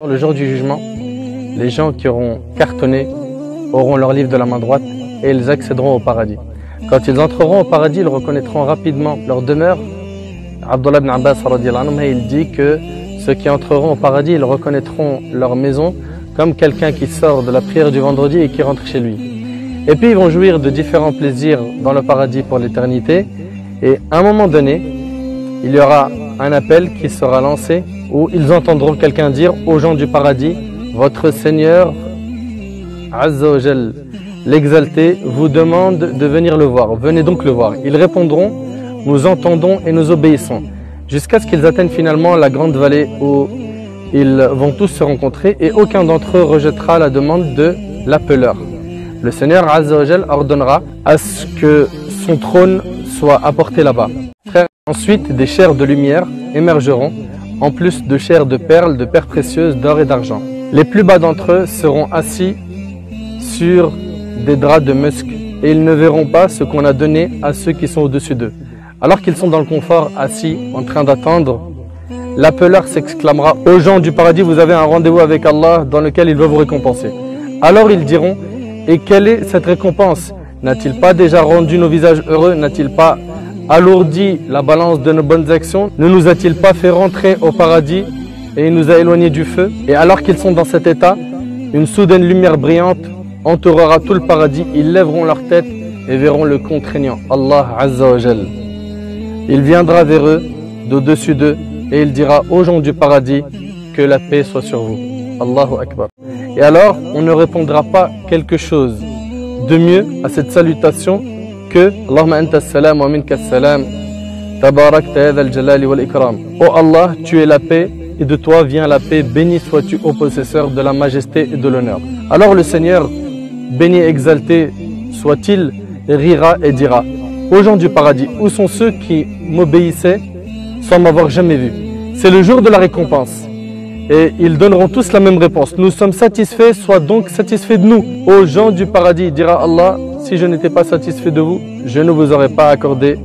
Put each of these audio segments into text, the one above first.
Le jour du jugement, les gens qui auront cartonné auront leur livre de la main droite et ils accéderont au paradis. Quand ils entreront au paradis, ils reconnaîtront rapidement leur demeure. Abdullah ibn Abbas il dit que ceux qui entreront au paradis, ils reconnaîtront leur maison comme quelqu'un qui sort de la prière du vendredi et qui rentre chez lui. Et puis ils vont jouir de différents plaisirs dans le paradis pour l'éternité. Et à un moment donné, il y aura un appel qui sera lancé où ils entendront quelqu'un dire aux gens du paradis: votre Seigneur, Azza wa Jal, l'exalté, vous demande de venir le voir. Venez donc le voir. Ils répondront: nous entendons et nous obéissons. Jusqu'à ce qu'ils atteignent finalement la grande vallée où ils vont tous se rencontrer et aucun d'entre eux rejettera la demande de l'appeleur. Le Seigneur Azza wa Jal ordonnera à ce que son trône soit apporté là-bas. Ensuite, des chairs de lumière émergeront, en plus de chairs de perles, de pierres précieuses, d'or et d'argent. Les plus bas d'entre eux seront assis sur des draps de musc et ils ne verront pas ce qu'on a donné à ceux qui sont au-dessus d'eux. Alors qu'ils sont dans le confort, assis, en train d'attendre, l'appeleur s'exclamera aux gens du paradis: vous avez un rendez-vous avec Allah dans lequel il va vous récompenser. Alors ils diront: et quelle est cette récompense? N'a-t-il pas déjà rendu nos visages heureux? N'a-t-il pas alourdi la balance de nos bonnes actions? Ne nous a-t-il pas fait rentrer au paradis et il nous a éloignés du feu? Et alors qu'ils sont dans cet état, une soudaine lumière brillante entourera tout le paradis. Ils lèveront leur tête et verront le contraignant, Allah Azza wa Jal. Il viendra vers eux, d'au-dessus d'eux, et il dira aux gens du paradis: que la paix soit sur vous. Allahu Akbar. Et alors, on ne répondra pas quelque chose de mieux à cette salutation que Allahumma anta salam wa minka salam, tabarakta ya dhal jalali wal ikram. Oh Allah, tu es la paix et de toi vient la paix, béni sois-tu ô possesseur de la majesté et de l'honneur. Alors le Seigneur, béni et exalté soit-il, rira et dira: aux gens du paradis, où sont ceux qui m'obéissaient sans m'avoir jamais vu? C'est le jour de la récompense. Et ils donneront tous la même réponse: nous sommes satisfaits, sois donc satisfaits de nous. Aux gens du paradis, dira Allah: si je n'étais pas satisfait de vous, je ne vous aurais pas accordé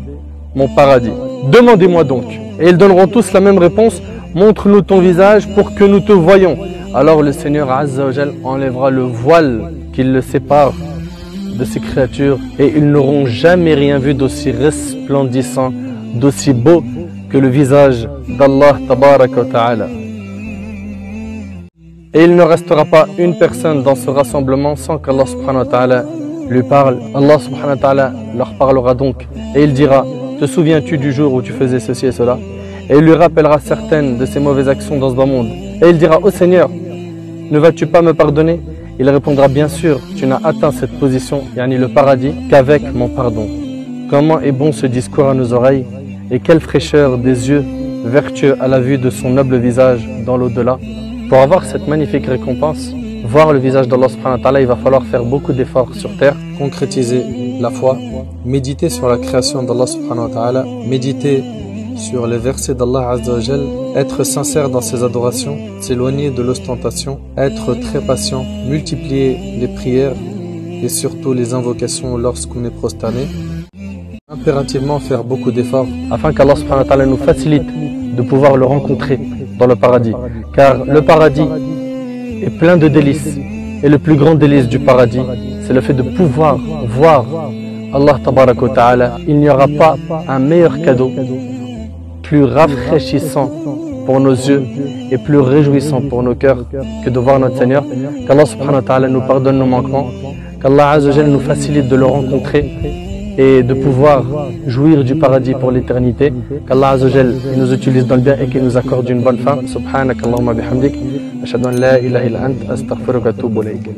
mon paradis. Demandez-moi donc. Et ils donneront tous la même réponse: montre-nous ton visage pour que nous te voyions. Alors le Seigneur Azza wa Jal enlèvera le voile qui le sépare de ses créatures et ils n'auront jamais rien vu d'aussi resplendissant, d'aussi beau que le visage d'Allah Tabaraka wa Ta'ala. Et il ne restera pas une personne dans ce rassemblement sans qu'Allah subhanahu wa ta'ala lui parle. Allah subhanahu wa ta'ala leur parlera donc et il dira: te souviens-tu du jour où tu faisais ceci et cela? Et il lui rappellera certaines de ses mauvaises actions dans ce bas monde. Et il dira: ô Seigneur, ne vas-tu pas me pardonner? Il répondra: bien sûr, tu n'as atteint cette position, yani le paradis, qu'avec mon pardon. Comment est bon ce discours à nos oreilles et quelle fraîcheur des yeux vertueux à la vue de son noble visage dans l'au-delà. Pour avoir cette magnifique récompense, voir le visage d'Allah subhanahu wa ta'ala, il va falloir faire beaucoup d'efforts sur terre, concrétiser la foi, méditer sur la création d'Allah subhanahu wa ta'ala, méditer sur les versets d'Allah Azza wa Jal, être sincère dans ses adorations, s'éloigner de l'ostentation, être très patient, multiplier les prières et surtout les invocations lorsqu'on est prosterné. Impérativement faire beaucoup d'efforts afin qu'Allah subhanahu wa ta'ala nous facilite de pouvoir le rencontrer dans le paradis. Car le paradis est plein de délices. Et le plus grand délice du paradis, c'est le fait de pouvoir voir Allah Tabaraka wa Ta'ala. Il n'y aura pas un meilleur cadeau, plus rafraîchissant pour nos yeux et plus réjouissant pour nos cœurs que de voir notre Seigneur. Qu'Allah Subhanahu wa Ta'ala nous pardonne nos manquements, qu'Allah Azza wa Jal nous facilite de le rencontrer et de pouvoir jouir du paradis pour l'éternité. Qu'Allah Azza wa Jal nous utilise dans le bien et qu'il nous accorde une bonne fin. Subhanak Allahumma bihamdik, ashhadu an la ilaha illa ant, astaghfiruka wa atubu ilayk.